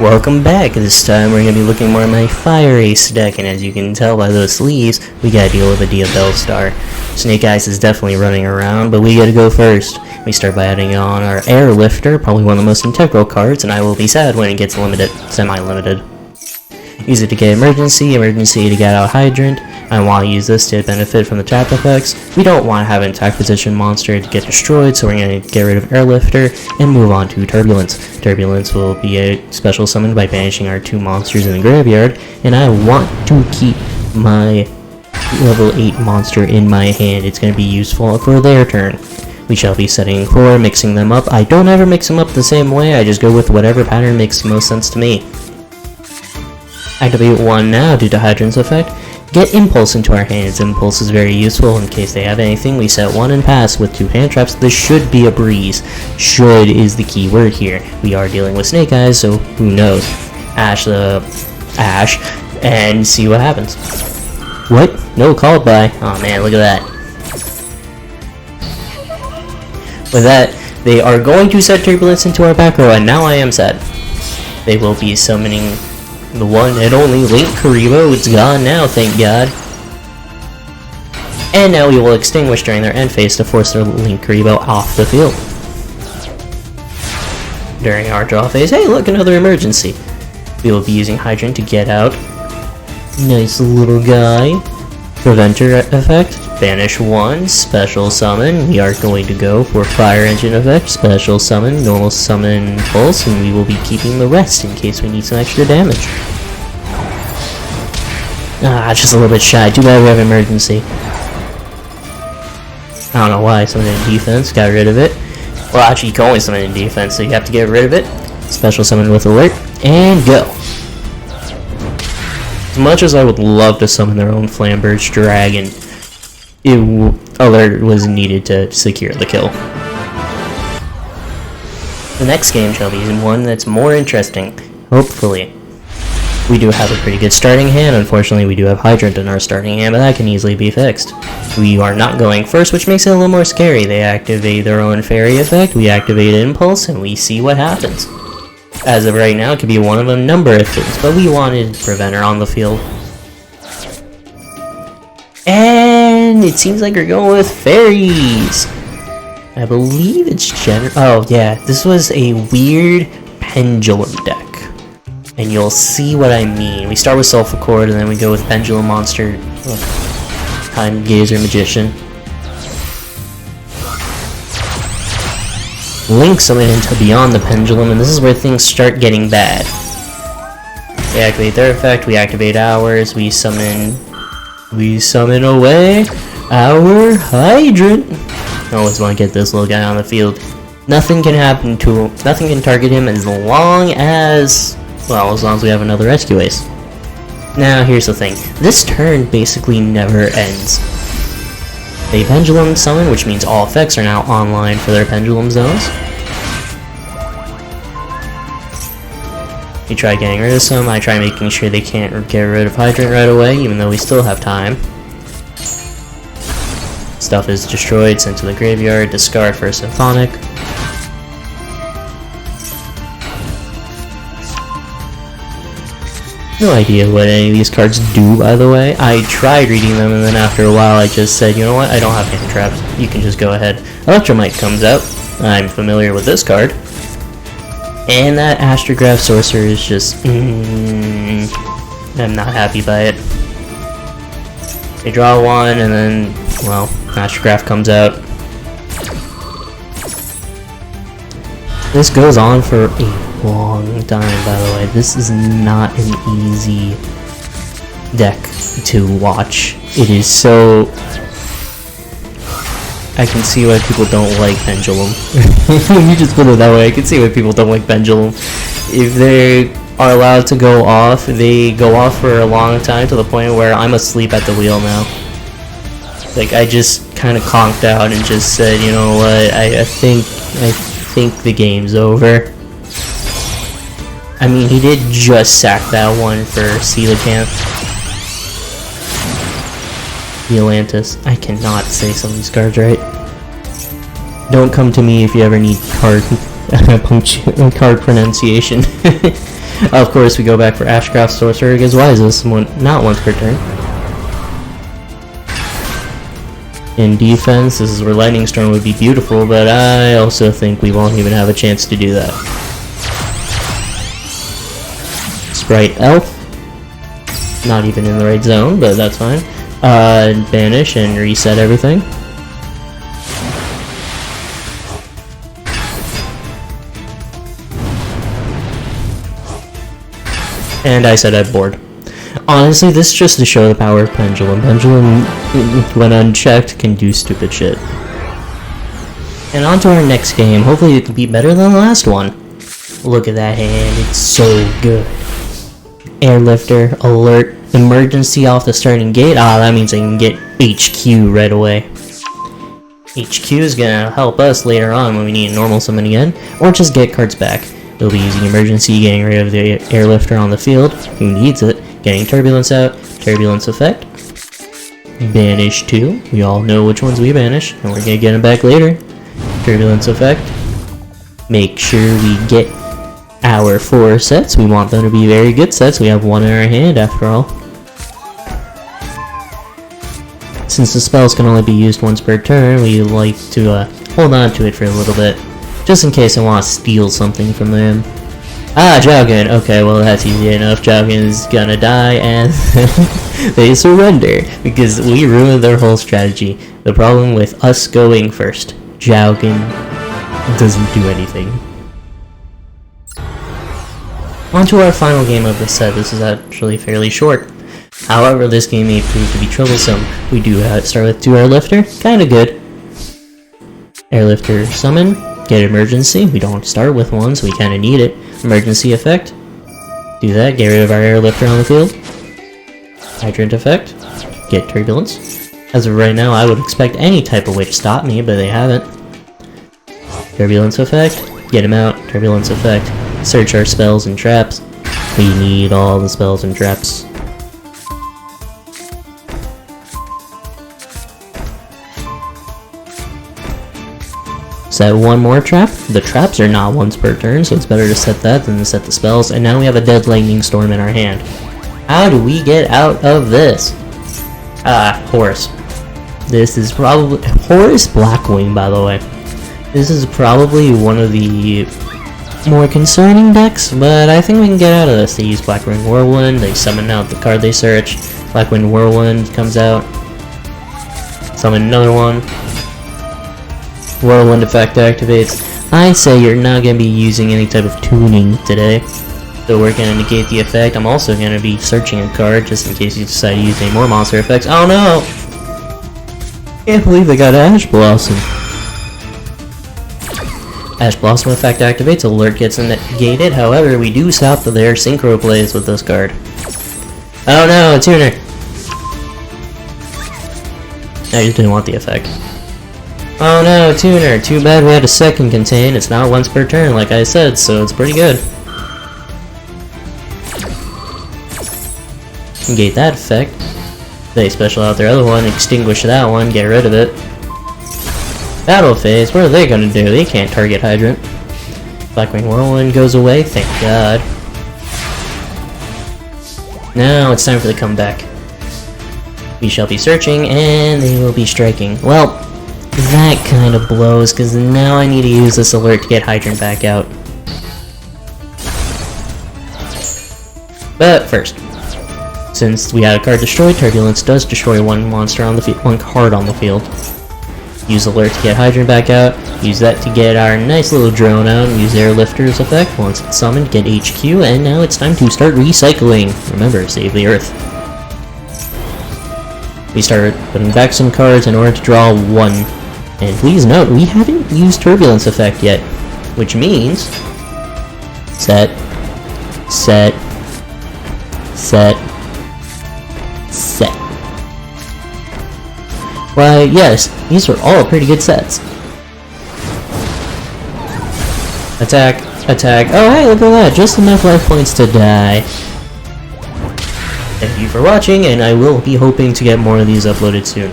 Welcome back. This time we're going to be looking more at my Fire Ace deck, and as you can tell by those sleeves, we gotta deal with a Diabell Star. Snake Eyes is definitely running around, but we gotta go first. We start by adding on our Airlifter, probably one of the most integral cards, and I will be sad when it gets limited, semi-limited. Use it to get emergency to get out Hydrant. I want to use this to benefit from the trap effects. We don't want to have an attack position monster to get destroyed, so we're going to get rid of Airlifter and move on to Turbulence. Turbulence will be a special summon by banishing our 2 monsters in the graveyard, and I want to keep my level 8 monster in my hand. It's going to be useful for their turn. We shall be setting 4, mixing them up. I don't ever mix them up the same way, I just go with whatever pattern makes most sense to me. Activate 1 now due to Hydrant's effect. Get Impulse into our hands. Impulse is very useful in case they have anything. We set 1 and pass with 2 hand traps. This should be a breeze. Should is the key word here. We are dealing with Snake Eyes, so who knows. Ash and see what happens. What? No called by. Oh man, look at that. With that, they are going to set Turbulence into our Backrow, and now I am sad. They will be summoning the one and only Link Karibo. It's gone now, thank God. And now we will extinguish during their end phase to force their Link Karibo off the field. During our draw phase, hey look, another emergency. We will be using Hydrant to get out. Nice little guy. Preventer effect, banish 1, special summon. We are going to go for Fire Engine effect, special summon, normal summon pulse, and we will be keeping the rest in case we need some extra damage. Just a little bit shy. Too bad we have emergency. I don't know why, summon in defense, got rid of it. Well, actually you can only summon in defense, so you have to get rid of it. Special summon with alert, and go. As much as I would love to summon their own Flamberge Dragon, alert was needed to secure the kill. The next game shall be one that's more interesting, hopefully. We do have a pretty good starting hand. Unfortunately, we do have Hydrant in our starting hand, but that can easily be fixed. We are not going first, which makes it a little more scary. They activate their own Fairy effect, we activate Impulse, and we see what happens. As of right now, it could be one of a number of things, but we wanted Preventer on the field. And it seems like we're going with Fairies! I believe it's oh yeah, this was a weird Pendulum deck. And you'll see what I mean. We start with Sulfur Cord, and then we go with Pendulum Monster, Time Gazer Magician. Link summon into Beyond the Pendulum, and this is where things start getting bad. We activate their effect, we activate ours, we summon away our Hydrant. I always want to get this little guy on the field. Nothing can happen to him, nothing can target him as long as we have another Rescue Ace. Now here's the thing, this turn basically never ends. They Pendulum summon, which means all effects are now online for their Pendulum zones. We try getting rid of some, I try making sure they can't get rid of Hydrant right away, even though we still have time. Stuff is destroyed, sent to the graveyard, discard for a Symphonic. No idea what any of these cards do, by the way. I tried reading them, and then after a while I just said, you know what, I don't have hand traps. You can just go ahead. Electromite comes out. I'm familiar with this card. And that Astrograph Sorcerer is just... I'm not happy by it. They draw 1, and then, well, Astrograph comes out. This goes on for a long time, by the way. This is not an easy deck to watch. It is so... I can see why people don't like Pendulum. Let me just put it that way. I can see why people don't like Pendulum. If they are allowed to go off, they go off for a long time to the point where I'm asleep at the wheel now. Like, I just kind of conked out and just said, you know what, I think the game's over. I mean, he did just sack that one for Coelacanth. Atlantis. I cannot say some of these cards right. Don't come to me if you ever need card pronunciation. Of course, we go back for Ashcraft Sorcerer, because why is this one not once per turn? In defense, this is where Lightning Storm would be beautiful, but I also think we won't even have a chance to do that. Sprite Elf. Not even in the right zone, but that's fine. Banish and reset everything. And I said I'm bored. Honestly, this is just to show the power of Pendulum. Pendulum, when unchecked, can do stupid shit. And on to our next game. Hopefully it can be better than the last one. Look at that hand, it's so good. Airlifter, alert, emergency off the starting gate. Ah, that means I can get HQ right away. HQ is gonna help us later on when we need a normal summon again, or just get cards back. We'll be using emergency, getting rid of the airlifter on the field, who needs it, getting turbulence out, turbulence effect. Banish 2, we all know which ones we banish, and we're gonna get them back later. Turbulence effect. Make sure we get our 4 sets, we want them to be very good sets, we have 1 in our hand after all. Since the spells can only be used once per turn, we like to hold on to it for a little bit, just in case I want to steal something from them. Ah, Jowgen! Okay, well that's easy enough. Jowgen's gonna die and they surrender because we ruined their whole strategy. The problem with us going first, Jowgen doesn't do anything. On to our final game of the set. This is actually fairly short. However, this game may prove to be troublesome. We do start with 2 Airlifter, kinda good. Airlifter summon, get emergency. We don't start with 1, so we kinda need it. Emergency effect. Do that, get rid of our Airlifter on the field. Hydrant effect. Get turbulence. As of right now, I would expect any type of way to stop me, but they haven't. Turbulence effect. Get him out. Turbulence effect. Search our spells and traps. We need all the spells and traps. Set 1 more trap. The traps are not once per turn, so it's better to set that than to set the spells. And now we have a dead Lightning Storm in our hand. How do we get out of this? Ah, Horus. This is probably... Horus Blackwing, by the way. This is probably one of the more concerning decks, but I think we can get out of this. They use Blackwing Whirlwind, they summon out the card they search. Blackwing Whirlwind comes out. Summon another one. Whirlwind effect activates. I say you're not going to be using any type of tuning today, so we're going to negate the effect. I'm also going to be searching a card just in case you decide to use any more monster effects. Oh no! Can't believe they got Ash Blossom. Ash Blossom effect activates, alert gets negated, however we do stop their synchro plays with this card. Oh no, a tuner! I just didn't want the effect. Oh no, tuner! Too bad we had a second contain, it's not once per turn like I said, so it's pretty good. Negate that effect. They special out their other one, extinguish that one, get rid of it. Battle phase, what are they gonna do? They can't target Hydrant. Blackwing Whirlwind goes away, thank god. Now it's time for the comeback. We shall be searching, and they will be striking. Well, that kind of blows, because now I need to use this alert to get Hydrant back out. But first, since we had a card destroyed, Turbulence does destroy one monster on the field, one card on the field. Use alert to get Hydrant back out, use that to get our nice little drone out, and use Airlifter's effect. Once it's summoned, get HQ, and now it's time to start recycling. Remember, save the Earth. We start putting back some cards in order to draw 1. And please note, we haven't used Turbulence effect yet, which means set, set, set, set. Why, yes, these are all pretty good sets. Attack, attack. Oh, hey, look at that, just enough life points to die. Thank you for watching, and I will be hoping to get more of these uploaded soon.